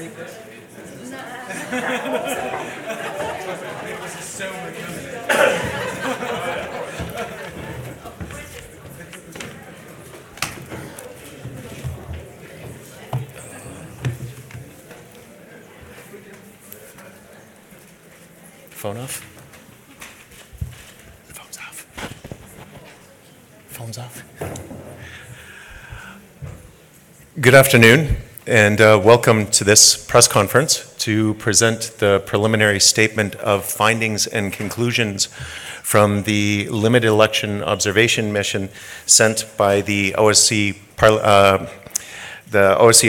Phone off? Phone's off. Phone's off. Good afternoon, and welcome to this press conference to present the preliminary statement of findings and conclusions from the limited election observation mission sent by the OSCE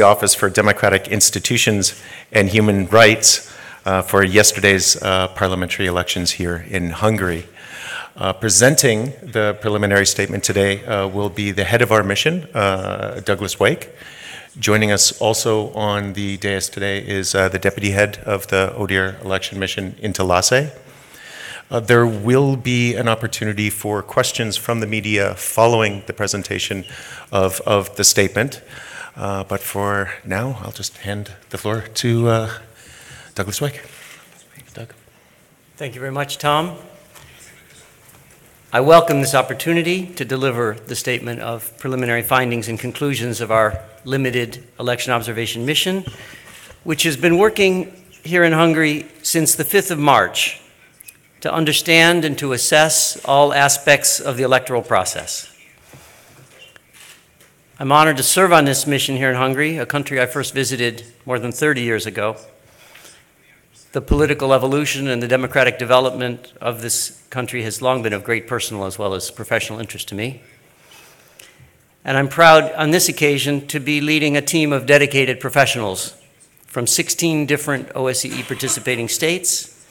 Office for Democratic Institutions and Human Rights for yesterday's parliamentary elections here in Hungary. Presenting the preliminary statement today will be the head of our mission, Douglas Wake. Joining us also on the dais today is the deputy head of the ODIHR election mission, Intelase. There will be an opportunity for questions from the media following the presentation of the statement. But for now, I'll just hand the floor to Douglas Wake. Doug. Thank you very much, Tom. I welcome this opportunity to deliver the statement of preliminary findings and conclusions of our limited election observation mission, which has been working here in Hungary since the 5th of March to understand and to assess all aspects of the electoral process. I'm honored to serve on this mission here in Hungary, a country I first visited more than 30 years ago. The political evolution and the democratic development of this country has long been of great personal as well as professional interest to me. And I'm proud on this occasion to be leading a team of dedicated professionals from 16 different OSCE participating states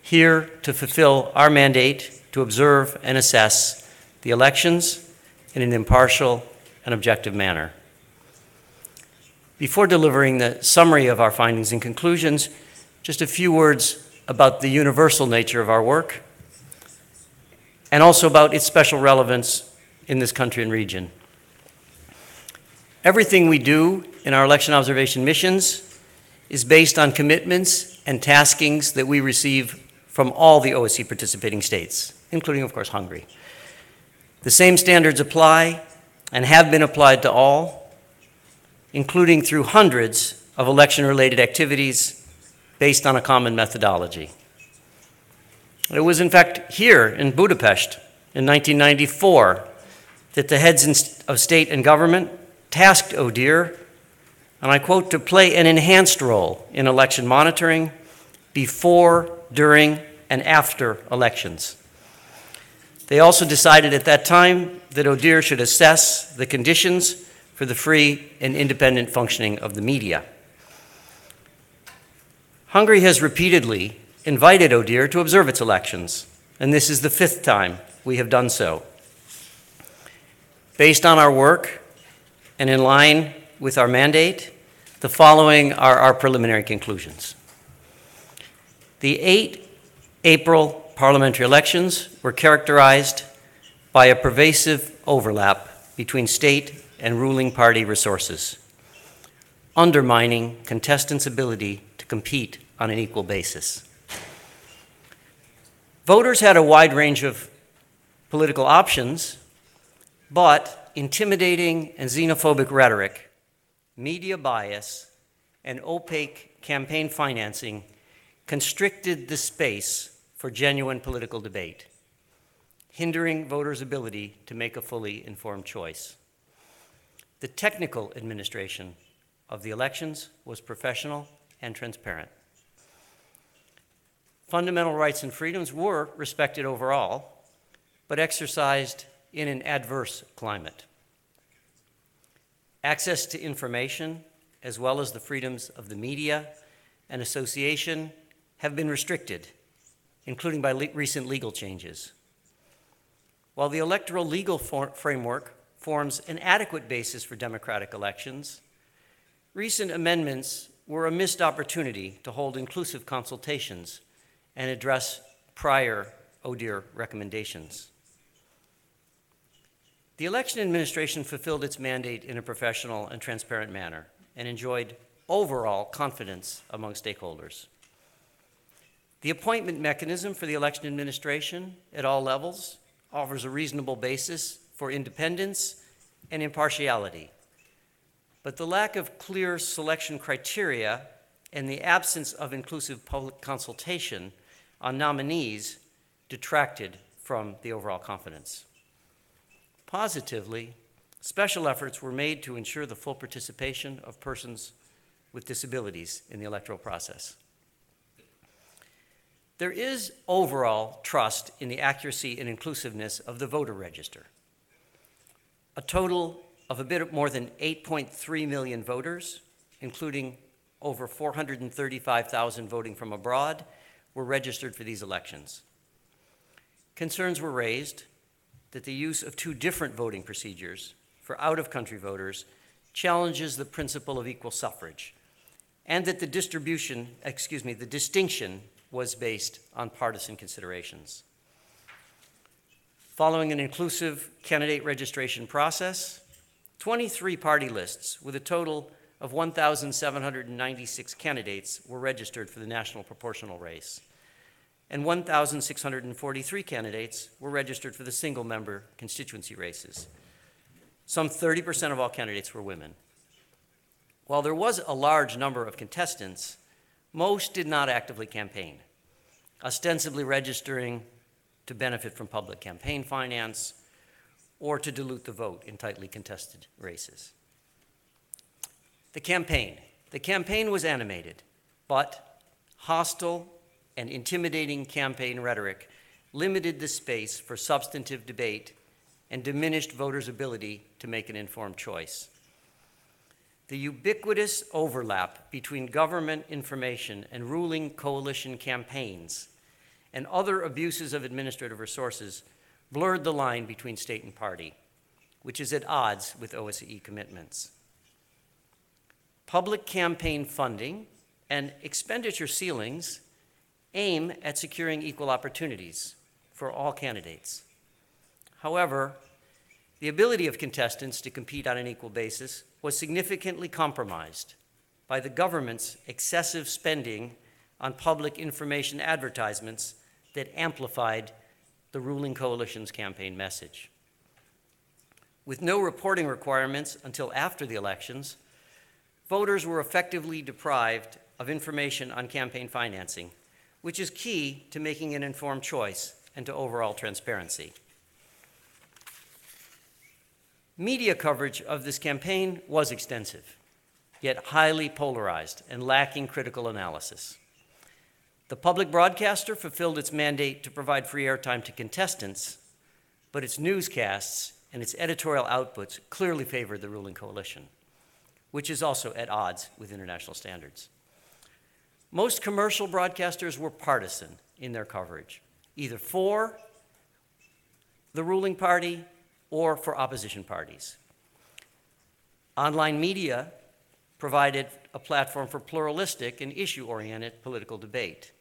here to fulfill our mandate to observe and assess the elections in an impartial and objective manner. Before delivering the summary of our findings and conclusions, just a few words about the universal nature of our work and also about its special relevance in this country and region. Everything we do in our election observation missions is based on commitments and taskings that we receive from all the OSCE participating states, including, of course, Hungary. The same standards apply and have been applied to all, including through hundreds of election-related activities based on a common methodology. It was, in fact, here in Budapest in 1994 that the heads of state and government tasked ODIHR, and I quote, to play an enhanced role in election monitoring before, during, and after elections. They also decided at that time that ODIHR should assess the conditions for the free and independent functioning of the media. Hungary has repeatedly invited ODIHR to observe its elections, and this is the 5th time we have done so. Based on our work and in line with our mandate, the following are our preliminary conclusions. The 8 April parliamentary elections were characterized by a pervasive overlap between state and ruling party resources, undermining contestants' ability to compete on an equal basis. Voters had a wide range of political options, but intimidating and xenophobic rhetoric, media bias, and opaque campaign financing constricted the space for genuine political debate, hindering voters' ability to make a fully informed choice. The technical administration of the elections was professional and transparent. Fundamental rights and freedoms were respected overall, but exercised in an adverse climate. Access to information, as well as the freedoms of the media and association, have been restricted, including by recent legal changes. While the electoral legal framework forms an adequate basis for democratic elections, recent amendments were a missed opportunity to hold inclusive consultations and address prior ODIHR recommendations. The election administration fulfilled its mandate in a professional and transparent manner and enjoyed overall confidence among stakeholders. The appointment mechanism for the election administration at all levels offers a reasonable basis for independence and impartiality. But the lack of clear selection criteria and the absence of inclusive public consultation on nominees detracted from the overall confidence. Positively, special efforts were made to ensure the full participation of persons with disabilities in the electoral process. There is overall trust in the accuracy and inclusiveness of the voter register. A total of a bit more than 8.3 million voters, including over 435,000 voting from abroad, were registered for these elections. Concerns were raised that the use of two different voting procedures for out-of-country voters challenges the principle of equal suffrage, and that the distinction was based on partisan considerations. Following an inclusive candidate registration process, 23 party lists with a total of 1,796 candidates were registered for the national proportional race, and 1,643 candidates were registered for the single-member constituency races. Some 30% of all candidates were women. While there was a large number of contestants, most did not actively campaign, ostensibly registering to benefit from public campaign finance or to dilute the vote in tightly contested races. The campaign was animated, but hostile and intimidating campaign rhetoric limited the space for substantive debate and diminished voters' ability to make an informed choice. The ubiquitous overlap between government information and ruling coalition campaigns and other abuses of administrative resources blurred the line between state and party, which is at odds with OSCE commitments. Public campaign funding and expenditure ceilings aim at securing equal opportunities for all candidates. However, the ability of contestants to compete on an equal basis was significantly compromised by the government's excessive spending on public information advertisements that amplified the ruling coalition's campaign message. With no reporting requirements until after the elections, voters were effectively deprived of information on campaign financing, which is key to making an informed choice and to overall transparency. Media coverage of this campaign was extensive, yet highly polarized and lacking critical analysis. The public broadcaster fulfilled its mandate to provide free airtime to contestants, but its newscasts and its editorial outputs clearly favored the ruling coalition, which is also at odds with international standards. Most commercial broadcasters were partisan in their coverage, either for the ruling party or for opposition parties. Online media provided a platform for pluralistic and issue-oriented political debate.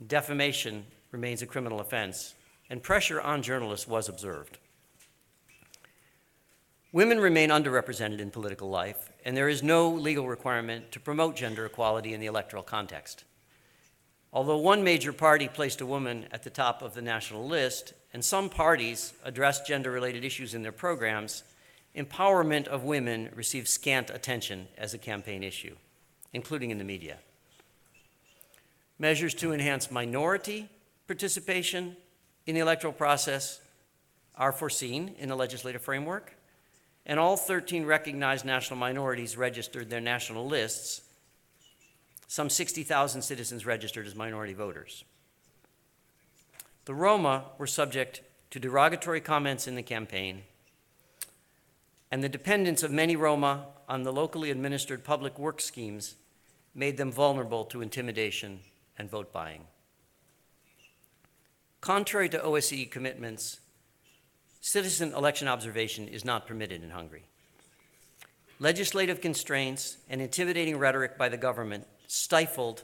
Defamation remains a criminal offense, and pressure on journalists was observed. Women remain underrepresented in political life, and there is no legal requirement to promote gender equality in the electoral context. Although one major party placed a woman at the top of the national list, and some parties addressed gender-related issues in their programs, empowerment of women received scant attention as a campaign issue, including in the media. Measures to enhance minority participation in the electoral process are foreseen in the legislative framework, and all 13 recognized national minorities registered their national lists. Some 60,000 citizens registered as minority voters. The Roma were subject to derogatory comments in the campaign, and the dependence of many Roma on the locally administered public work schemes made them vulnerable to intimidation and vote buying. Contrary to OSCE commitments, citizen election observation is not permitted in Hungary. Legislative constraints and intimidating rhetoric by the government stifled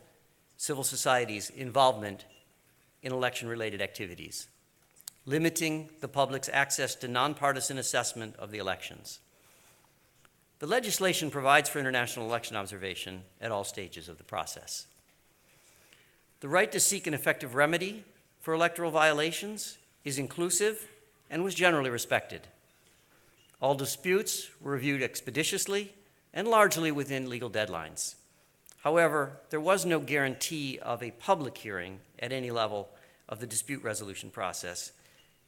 civil society's involvement in election-related activities, limiting the public's access to nonpartisan assessment of the elections. The legislation provides for international election observation at all stages of the process. The right to seek an effective remedy for electoral violations is inclusive and was generally respected. All disputes were reviewed expeditiously and largely within legal deadlines. However, there was no guarantee of a public hearing at any level of the dispute resolution process,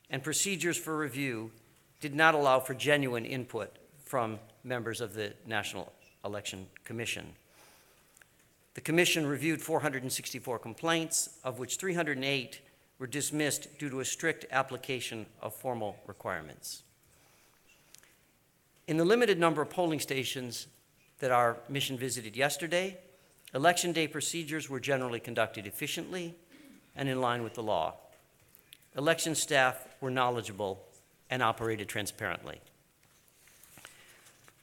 and procedures for review did not allow for genuine input from members of the National Election Commission. The Commission reviewed 464 complaints, of which 308 were dismissed due to a strict application of formal requirements. In the limited number of polling stations that our mission visited yesterday, Election day procedures were generally conducted efficiently and in line with the law. Election staff were knowledgeable and operated transparently.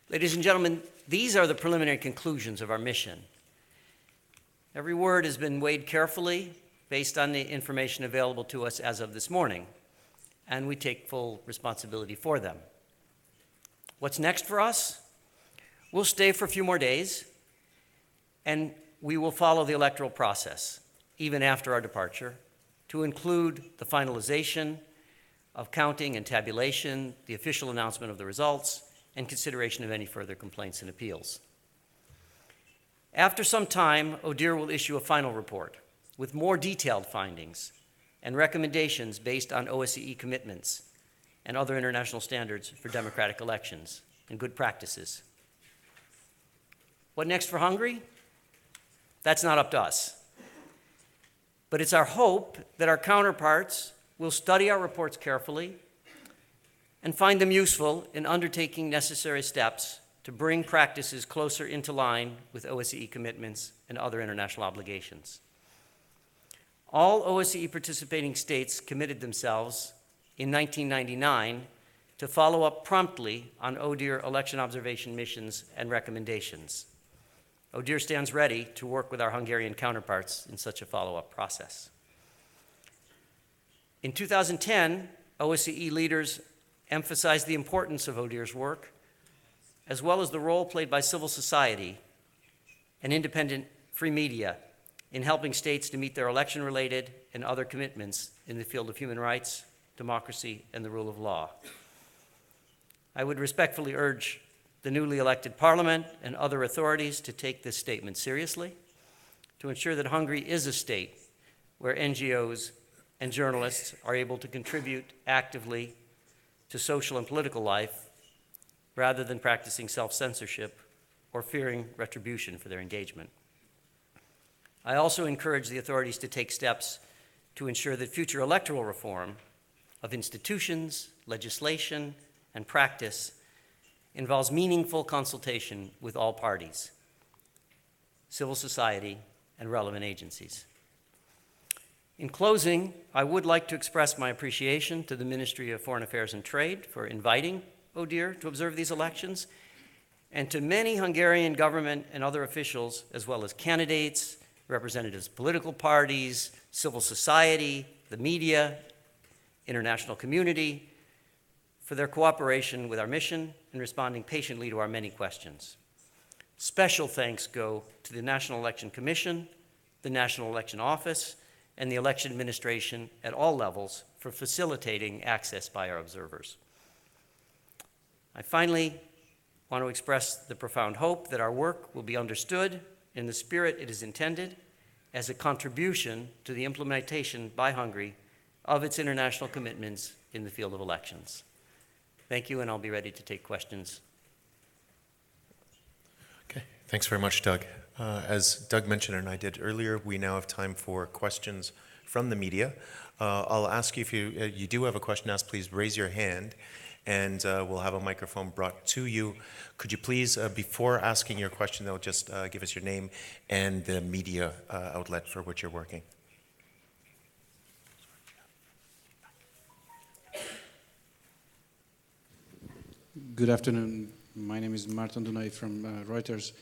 Ladies and gentlemen, these are the preliminary conclusions of our mission. Every word has been weighed carefully based on the information available to us as of this morning, and we take full responsibility for them. What's next for us? We'll stay for a few more days, and we will follow the electoral process, even after our departure, to include the finalization of counting and tabulation, the official announcement of the results, and consideration of any further complaints and appeals. After some time, ODIHR will issue a final report with more detailed findings and recommendations based on OSCE commitments and other international standards for democratic elections and good practices. What next for Hungary? That's not up to us. But it's our hope that our counterparts will study our reports carefully and find them useful in undertaking necessary steps to bring practices closer into line with OSCE commitments and other international obligations. All OSCE participating states committed themselves in 1999 to follow up promptly on ODIHR election observation missions and recommendations. ODIHR stands ready to work with our Hungarian counterparts in such a follow-up process. In 2010, OSCE leaders emphasized the importance of ODIHR's work, as well as the role played by civil society and independent free media in helping states to meet their election-related and other commitments in the field of human rights, democracy, and the rule of law. I would respectfully urge the newly elected Parliament and other authorities to take this statement seriously, to ensure that Hungary is a state where NGOs and journalists are able to contribute actively to social and political life rather than practicing self-censorship or fearing retribution for their engagement. I also encourage the authorities to take steps to ensure that future electoral reform of institutions, legislation, and practice involves meaningful consultation with all parties, civil society, and relevant agencies. In closing, I would like to express my appreciation to the Ministry of Foreign Affairs and Trade for inviting ODIHR to observe these elections, and to many Hungarian government and other officials, as well as candidates, representatives of political parties, civil society, the media, international community, for their cooperation with our mission and responding patiently to our many questions. Special thanks go to the National Election Commission, the National Election Office, and the election administration at all levels for facilitating access by our observers. I finally want to express the profound hope that our work will be understood in the spirit it is intended as a contribution to the implementation by Hungary of its international commitments in the field of elections. Thank you, and I'll be ready to take questions. Okay, thanks very much, Doug. As Doug mentioned and I did earlier, we now have time for questions from the media. I'll ask you if you do have a question to ask, please raise your hand, and we'll have a microphone brought to you. Could you please, before asking your question, though, just give us your name and the media outlet for which you're working. Good afternoon. My name is Martin Dunai from Reuters.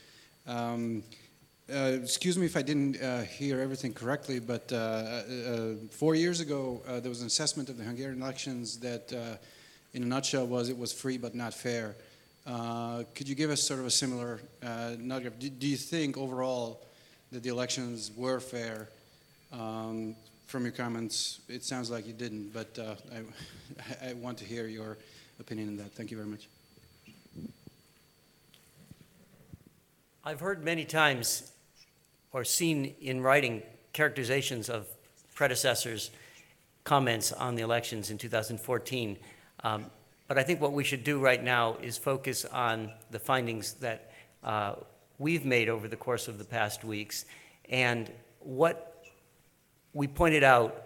Excuse me if I didn't hear everything correctly, but 4 years ago there was an assessment of the Hungarian elections that, in a nutshell, it was free but not fair. Could you give us sort of a similar nugget? Do you think overall that the elections were fair? From your comments, it sounds like you didn't, but I want to hear your opinion on that. Thank you very much. I've heard many times or seen in writing characterizations of predecessors' comments on the elections in 2014. But I think what we should do right now is focus on the findings that we've made over the course of the past weeks. And what we pointed out,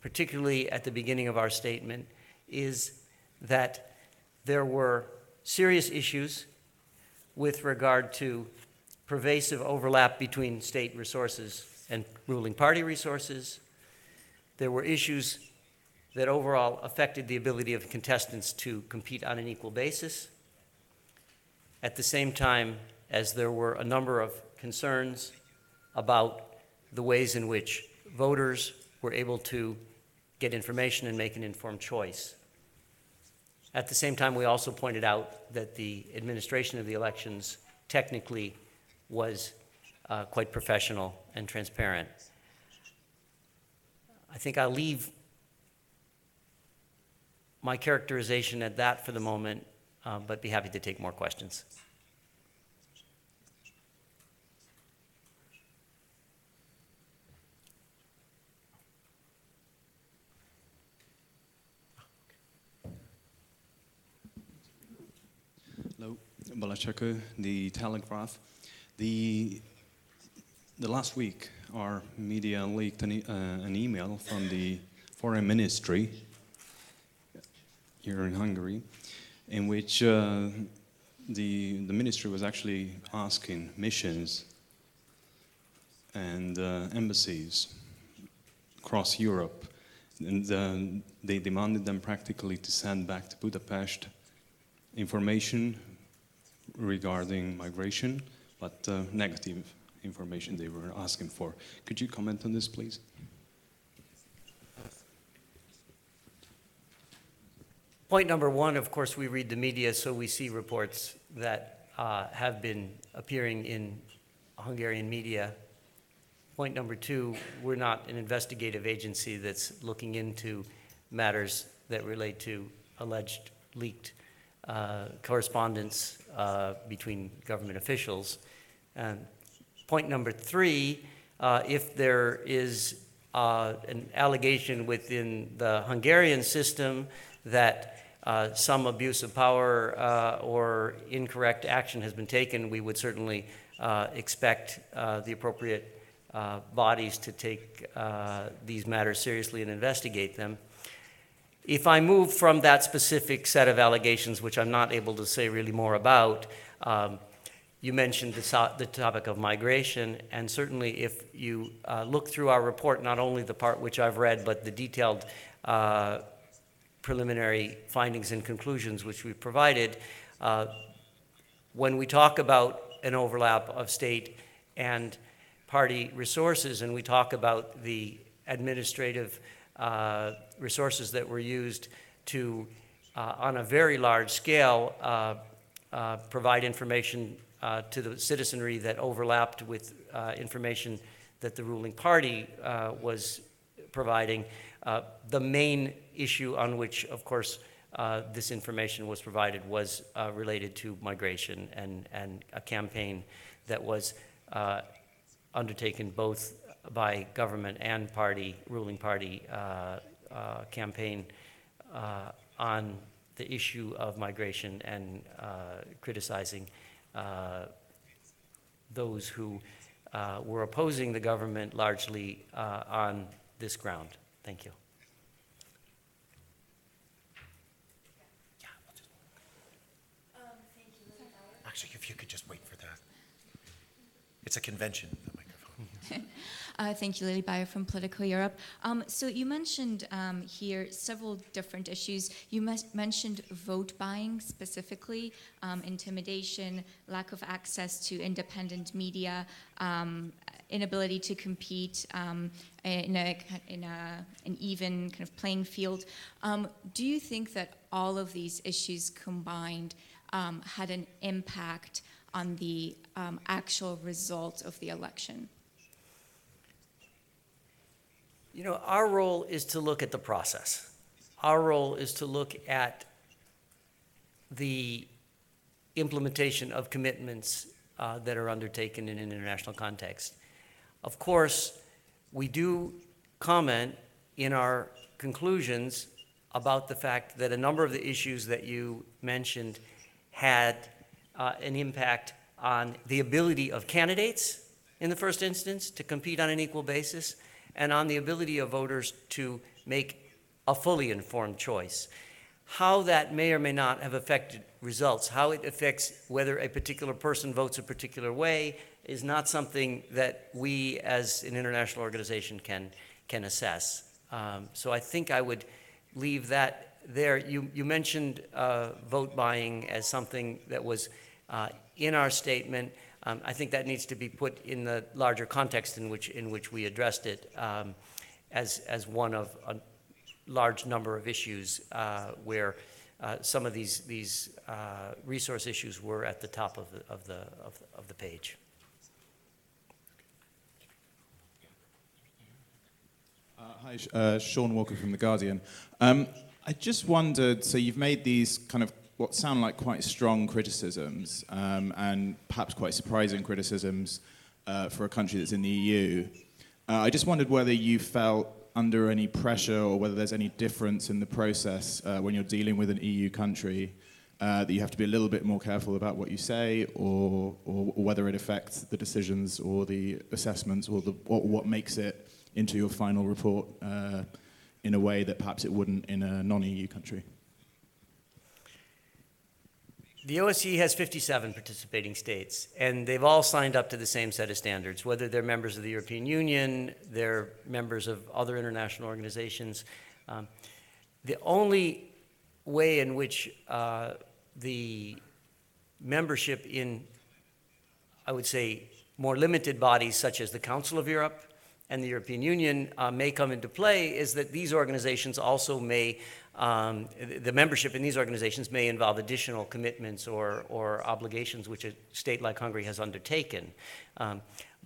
particularly at the beginning of our statement, is that there were serious issues with regard to pervasive overlap between state resources and ruling party resources. There were issues that overall affected the ability of contestants to compete on an equal basis. At the same time as there were a number of concerns about the ways in which voters were able to get information and make an informed choice. At the same time, we also pointed out that the administration of the elections technically was quite professional and transparent. I think I'll leave my characterization at that for the moment, but be happy to take more questions. Hello, Balachako, The Telegraph. The last week, our media leaked an email from the Foreign Ministry here in Hungary, in which the ministry was actually asking missions and embassies across Europe, and they demanded them practically to send back to Budapest information regarding migration, but negative information they were asking for. Could you comment on this, please? Point number one, of course, we read the media, so we see reports that have been appearing in Hungarian media. Point number two, we're not an investigative agency that's looking into matters that relate to alleged leaked correspondence between government officials. And point number three, if there is an allegation within the Hungarian system that some abuse of power or incorrect action has been taken, we would certainly expect the appropriate bodies to take these matters seriously and investigate them. If I move from that specific set of allegations, which I'm not able to say really more about, you mentioned the topic of migration, and certainly if you look through our report, not only the part which I've read, but the detailed preliminary findings and conclusions which we've provided, when we talk about an overlap of state and party resources, and we talk about the administrative resources that were used to, on a very large scale, provide information to the citizenry that overlapped with information that the ruling party was providing. The main issue on which, of course, this information was provided was related to migration and a campaign that was undertaken both by government and party, ruling party campaign on the issue of migration and criticizing those who were opposing the government largely on this ground. Thank you. Actually, if you could just wait for that. It's a convention, the microphone. Thank you, Lily Bayer from Political Europe. So you mentioned here several different issues. You mentioned vote buying specifically, intimidation, lack of access to independent media, inability to compete in an even kind of playing field. Do you think that all of these issues combined had an impact on the actual result of the election? You know, our role is to look at the process. Our role is to look at the implementation of commitments that are undertaken in an international context. Of course, we do comment in our conclusions about the fact that a number of the issues that you mentioned had an impact on the ability of candidates in the first instance to compete on an equal basis, and on the ability of voters to make a fully informed choice. How that may or may not have affected results, how it affects whether a particular person votes a particular way, is not something that we as an international organization can assess. So I think I would leave that there. You mentioned vote buying as something that was in our statement. I think that needs to be put in the larger context in which we addressed it as one of a large number of issues where some of these resource issues were at the top of the page. Hi, Sean Walker from The Guardian. I just wondered, so you've made these kind of what sound like quite strong criticisms and perhaps quite surprising criticisms for a country that's in the EU. I just wondered whether you felt under any pressure or whether there's any difference in the process when you're dealing with an EU country that you have to be a little bit more careful about what you say, or whether it affects the decisions or the assessments or what makes it into your final report in a way that perhaps it wouldn't in a non-EU country. The OSCE has 57 participating states, and they've all signed up to the same set of standards, whether they're members of the European Union, they're members of other international organizations. The only way in which the membership in, I would say, more limited bodies such as the Council of Europe and the European Union may come into play is that these organizations also may the membership in these organizations may involve additional commitments or obligations which a state like Hungary has undertaken.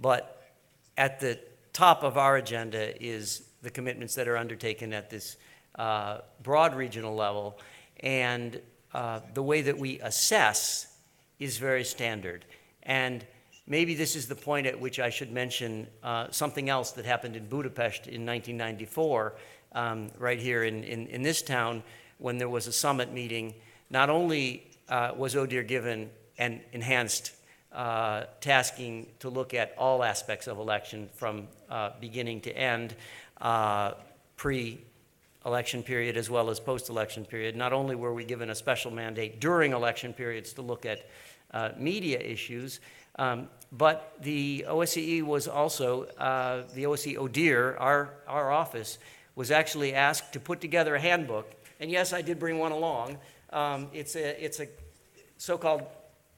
But at the top of our agenda is the commitments that are undertaken at this broad regional level, and the way that we assess is very standard. And maybe this is the point at which I should mention something else that happened in Budapest in 1994, right here in this town, when there was a summit meeting. Not only was ODIHR given an enhanced tasking to look at all aspects of election from beginning to end, pre-election period as well as post-election period. Not only were we given a special mandate during election periods to look at media issues, but the OSCE was also, the OSCE ODIHR, our office, was actually asked to put together a handbook. And yes, I did bring one along. It's a so-called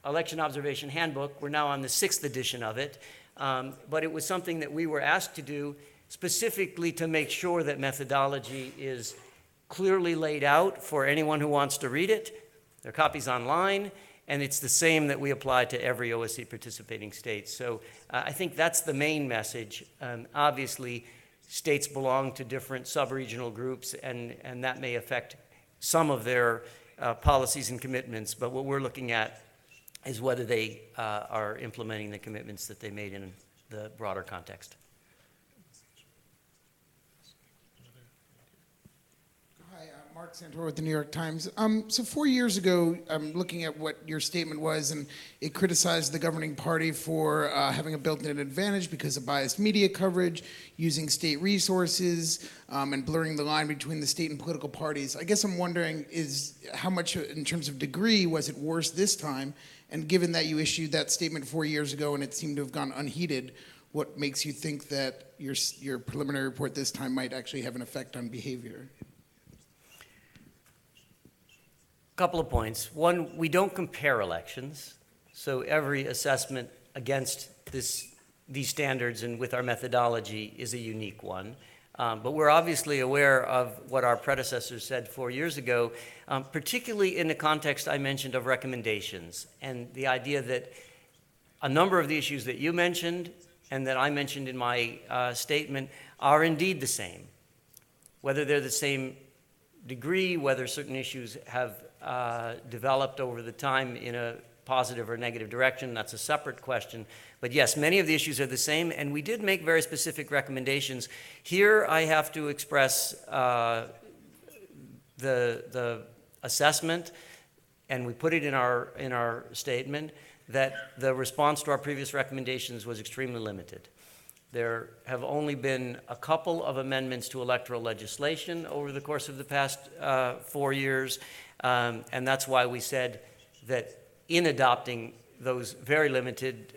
election observation handbook. We're now on the 6th edition of it. But it was something that we were asked to do specifically to make sure that methodology is clearly laid out for anyone who wants to read it. There are copies online. And it's the same that we apply to every OSCE participating state. So I think that's the main message. Obviously, states belong to different sub-regional groups, and that may affect some of their policies and commitments. But what we're looking at is whether they are implementing the commitments that they made in the broader context. Mark Santor with the New York Times. So 4 years ago, I'm looking at what your statement was, and it criticized the governing party for having a built-in advantage because of biased media coverage, using state resources, and blurring the line between the state and political parties. I guess I'm wondering is how much, in terms of degree, was it worse this time? And given that you issued that statement 4 years ago and it seemed to have gone unheeded, what makes you think that your preliminary report this time might actually have an effect on behavior? Couple of points. One, we don't compare elections, so every assessment against these standards and with our methodology is a unique one. But we're obviously aware of what our predecessors said 4 years ago, particularly in the context I mentioned of recommendations, and the idea that a number of the issues that you mentioned and that I mentioned in my statement are indeed the same. Whether they're the same degree, whether certain issues have developed over the time in a positive or negative direction, that's a separate question. But yes, many of the issues are the same, and we did make very specific recommendations. Here I have to express the assessment, and we put it in our statement, that the response to our previous recommendations was extremely limited. There have only been a couple of amendments to electoral legislation over the course of the past 4 years, and that's why we said that in adopting those very limited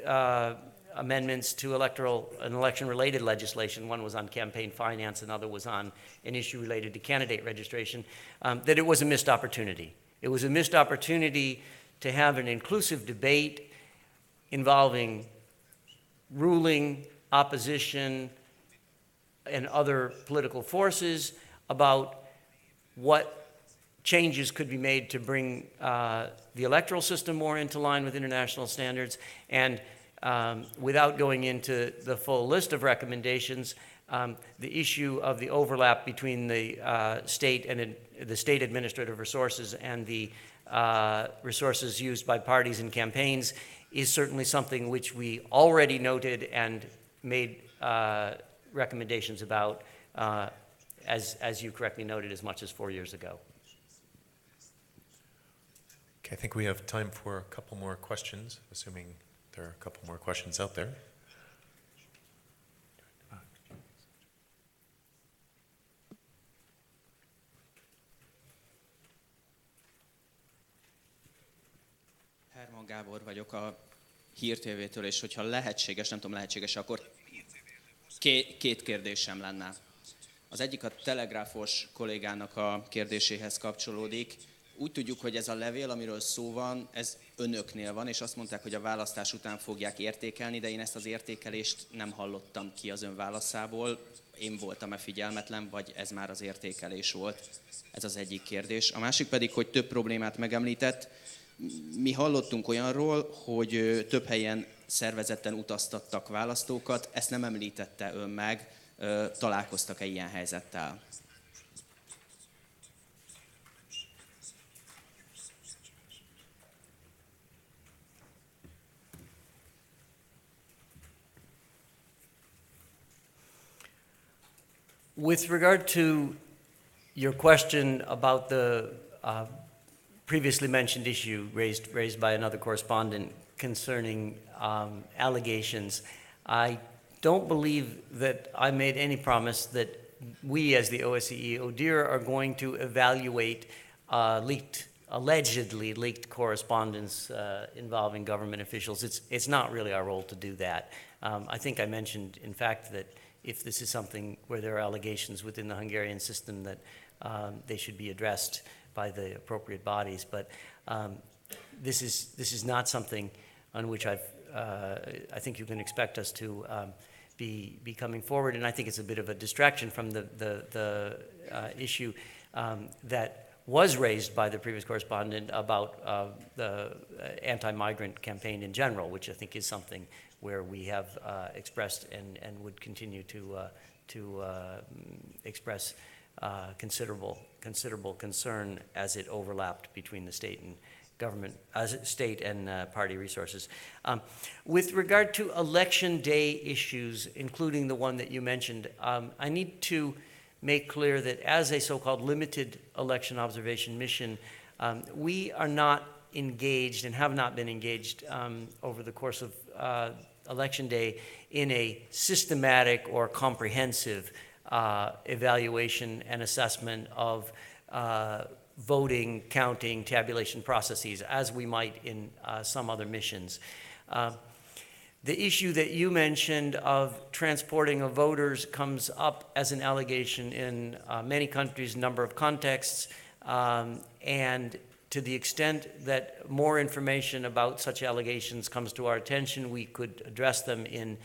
amendments to election-related legislation, one was on campaign finance, another was on an issue related to candidate registration, that it was a missed opportunity. It was a missed opportunity to have an inclusive debate involving ruling, opposition, and other political forces about what changes could be made to bring the electoral system more into line with international standards. And without going into the full list of recommendations, the issue of the overlap between the state and the state administrative resources and the resources used by parties and campaigns is certainly something which we already noted and made recommendations about, as you correctly noted, as much as 4 years ago. Okay, I think we have time for a couple more questions, assuming there are a couple more questions out there. Herman Gábor vagyok a Hír TV-től, és hogyha lehetséges, nem tudom, lehetséges, akkor két kérdésem lenne. Az egyik a telegráfos kollégának a kérdéséhez kapcsolódik. Úgy tudjuk, hogy ez a levél, amiről szó van, ez önöknél van, és azt mondták, hogy a választás után fogják értékelni, de én ezt az értékelést nem hallottam ki az ön válaszából. Én voltam-e figyelmetlen, vagy ez már az értékelés volt? Ez az egyik kérdés. A másik pedig, hogy több problémát megemlített. Mi hallottunk olyanról, hogy több helyen szervezetten utaztattak választókat, ezt nem említette ön meg, találkoztak-e ilyen helyzettel? With regard to your question about the previously mentioned issue raised by another correspondent concerning allegations, I don't believe that I made any promise that we as the OSCE ODIHR are going to evaluate allegedly leaked correspondence involving government officials. It's not really our role to do that. I think I mentioned, in fact, that if this is something where there are allegations within the Hungarian system, that they should be addressed by the appropriate bodies. But this is not something on which I think you can expect us to be coming forward, and I think it's a bit of a distraction from the issue that was raised by the previous correspondent about the anti-migrant campaign in general, which I think is something where we have expressed and would continue to express considerable concern as it overlapped between the state and government, state and party resources. With regard to election day issues, including the one that you mentioned, I need to make clear that as a so-called limited election observation mission, we are not engaged and have not been engaged over the course of election day in a systematic or comprehensive evaluation and assessment of voting, counting, tabulation processes, as we might in some other missions. The issue that you mentioned of transporting of voters comes up as an allegation in many countries, number of contexts, and to the extent that more information about such allegations comes to our attention, we could address them in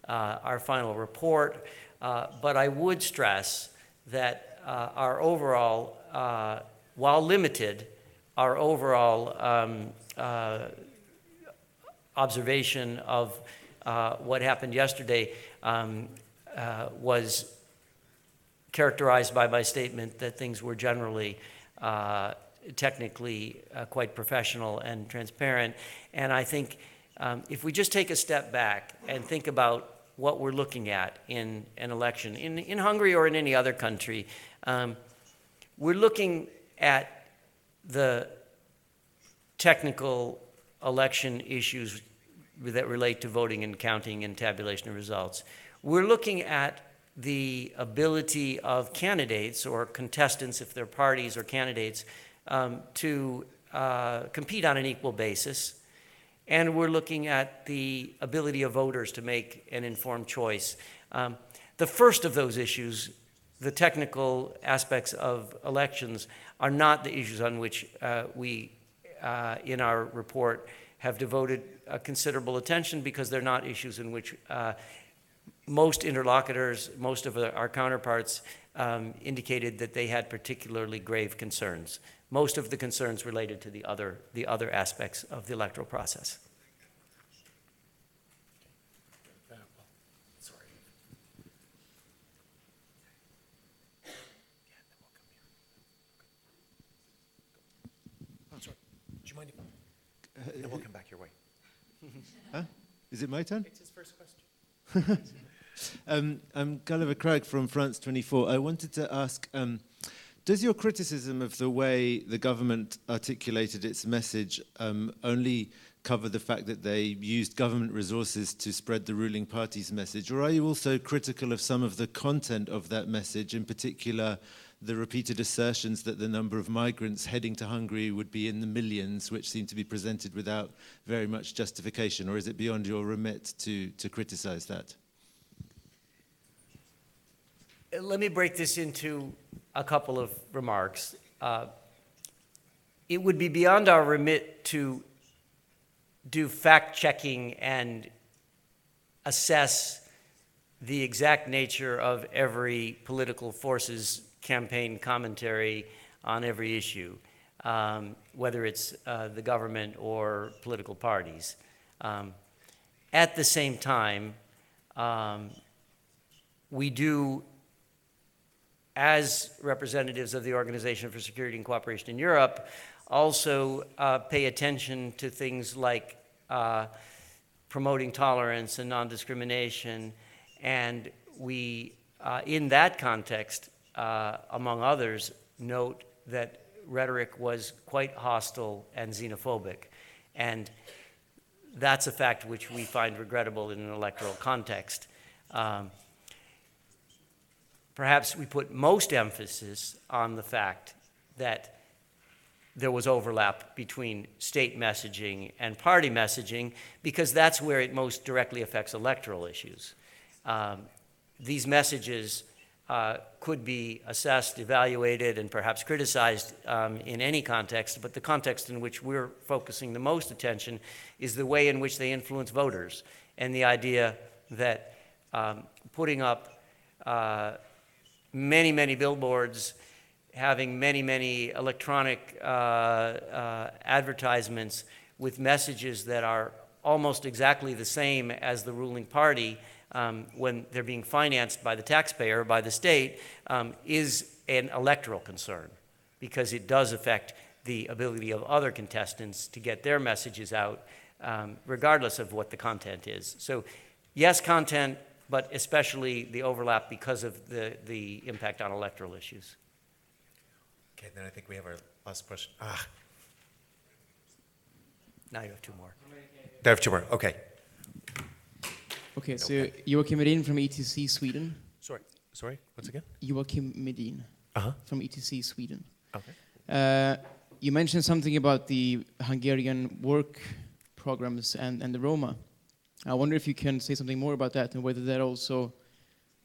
our final report. But I would stress that our overall, while limited, our overall observation of what happened yesterday was characterized by my statement that things were generally technically quite professional and transparent. And I think if we just take a step back and think about what we're looking at in an election, in Hungary or in any other country, we're looking at the technical election issues that relate to voting and counting and tabulation of results. We're looking at the ability of candidates or contestants, if they're parties or candidates, to compete on an equal basis. And we're looking at the ability of voters to make an informed choice. The first of those issues, the technical aspects of elections, are not the issues on which we, in our report, have devoted considerable attention, because they're not issues in which most interlocutors, most of our counterparts, indicated that they had particularly grave concerns. Most of the concerns related to the other aspects of the electoral process. Do you mind if we'll come back your way? Huh? Is it my turn? It's his first question. I'm Gulliver Craig from France 24. I wanted to ask, does your criticism of the way the government articulated its message only cover the fact that they used government resources to spread the ruling party's message, or are you also critical of some of the content of that message, in particular the repeated assertions that the number of migrants heading to Hungary would be in the millions, which seem to be presented without very much justification, or is it beyond your remit to criticize that? Let me break this into a couple of remarks. It would be beyond our remit to do fact-checking and assess the exact nature of every political force's campaign commentary on every issue, whether it's the government or political parties. At the same time, we do, as representatives of the Organization for Security and Cooperation in Europe, also pay attention to things like promoting tolerance and non-discrimination. And we, in that context, among others, note that rhetoric was quite hostile and xenophobic. And that's a fact which we find regrettable in an electoral context. Perhaps we put most emphasis on the fact that there was overlap between state messaging and party messaging, because that's where it most directly affects electoral issues. These messages could be assessed, evaluated, and perhaps criticized in any context, but the context in which we're focusing the most attention is the way in which they influence voters, and the idea that putting up many, many billboards, having many, many electronic advertisements with messages that are almost exactly the same as the ruling party when they're being financed by the taxpayer, by the state, is an electoral concern, because it does affect the ability of other contestants to get their messages out, regardless of what the content is. So yes, content, but especially the overlap because of the impact on electoral issues. Okay, then I think we have our last question. Now you have two more. I have two more, okay. Okay, so Joachim Medin from ETC Sweden. Sorry, once again? Joachim Medin from ETC Sweden. Okay. You mentioned something about the Hungarian work programs and the Roma. I wonder if you can say something more about that, and whether that also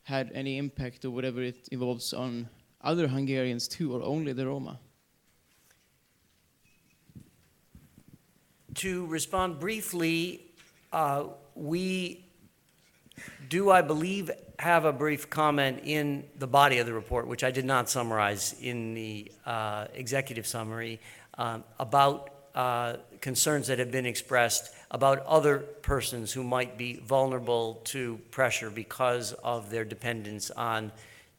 had any impact, or whatever it involves, on other Hungarians too, or only the Roma. To respond briefly, we do, I believe, have a brief comment in the body of the report, which I did not summarize in the executive summary, about concerns that have been expressed about other persons who might be vulnerable to pressure because of their dependence on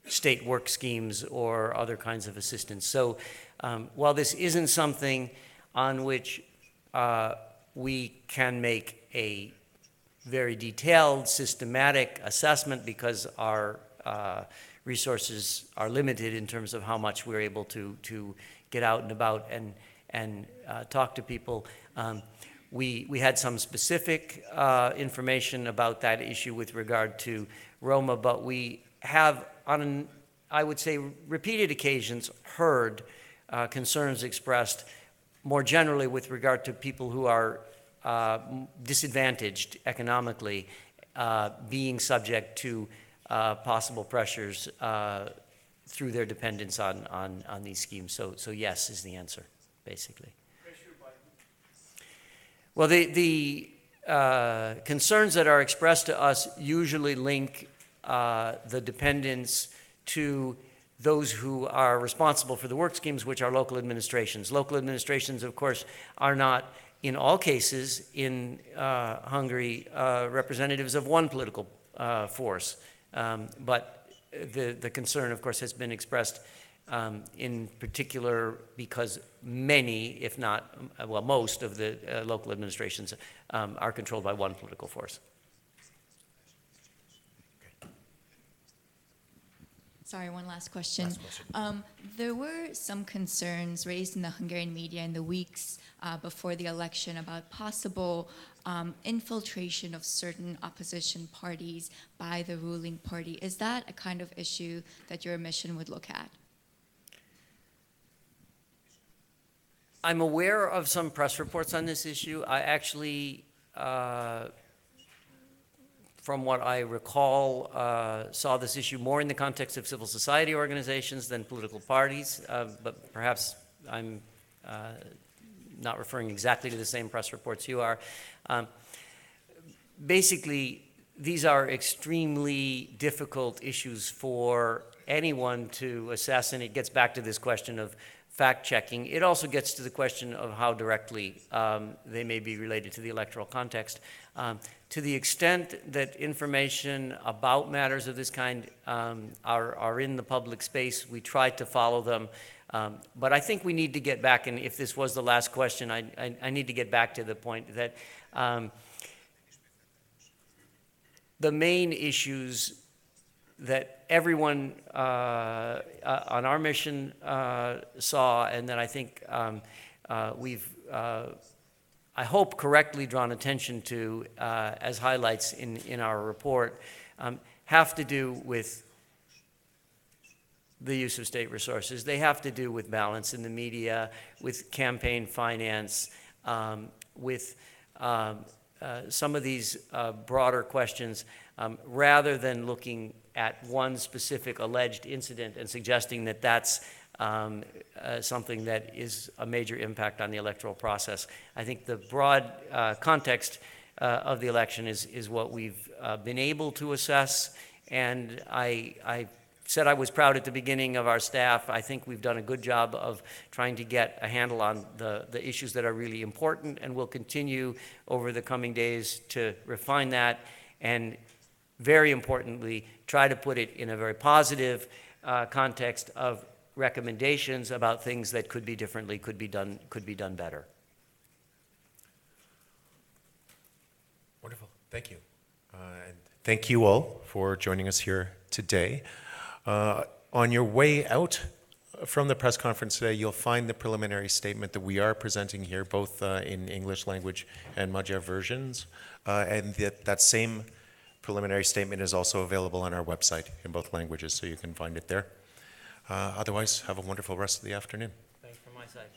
state work schemes or other kinds of assistance. So while this isn't something on which we can make a very detailed, systematic assessment because our resources are limited in terms of how much we're able to get out and about and talk to people. We had some specific information about that issue with regard to Roma, but we have, on, I would say, repeated occasions, heard concerns expressed more generally with regard to people who are disadvantaged economically, being subject to possible pressures through their dependence on these schemes. So yes is the answer, basically. Well, the concerns that are expressed to us usually link the dependence to those who are responsible for the work schemes, which are local administrations. Local administrations, of course, are not, in all cases, in Hungary, representatives of one political force. But the concern, of course, has been expressed in particular because many, if not, well, most of the local administrations are controlled by one political force. Sorry, one last question. There were some concerns raised in the Hungarian media in the weeks before the election about possible infiltration of certain opposition parties by the ruling party. Is that a kind of issue that your mission would look at? I'm aware of some press reports on this issue. I actually, from what I recall, saw this issue more in the context of civil society organizations than political parties, but perhaps I'm not referring exactly to the same press reports you are. Basically, these are extremely difficult issues for anyone to assess, and it gets back to this question of fact-checking. It also gets to the question of how directly they may be related to the electoral context. To the extent that information about matters of this kind are in the public space, we try to follow them. But I think we need to get back, and if this was the last question, I need to get back to the point that the main issues that everyone on our mission saw, and that I think we've, I hope, correctly drawn attention to as highlights in our report, have to do with the use of state resources. They have to do with balance in the media, with campaign finance, with some of these broader questions, rather than looking at one specific alleged incident and suggesting that that's something that is a major impact on the electoral process. I think the broad context of the election is what we've been able to assess, and I said I was proud at the beginning of our staff. I think we've done a good job of trying to get a handle on the issues that are really important, and we'll continue over the coming days to refine that, and very importantly, try to put it in a very positive context of recommendations about things that could be differently, could be done better. Wonderful. Thank you. And thank you all for joining us here today. On your way out from the press conference today, you'll find the preliminary statement that we are presenting here, both in English language and Magyar versions. And that same preliminary statement is also available on our website in both languages, so you can find it there. Otherwise, have a wonderful rest of the afternoon. Thanks from my side.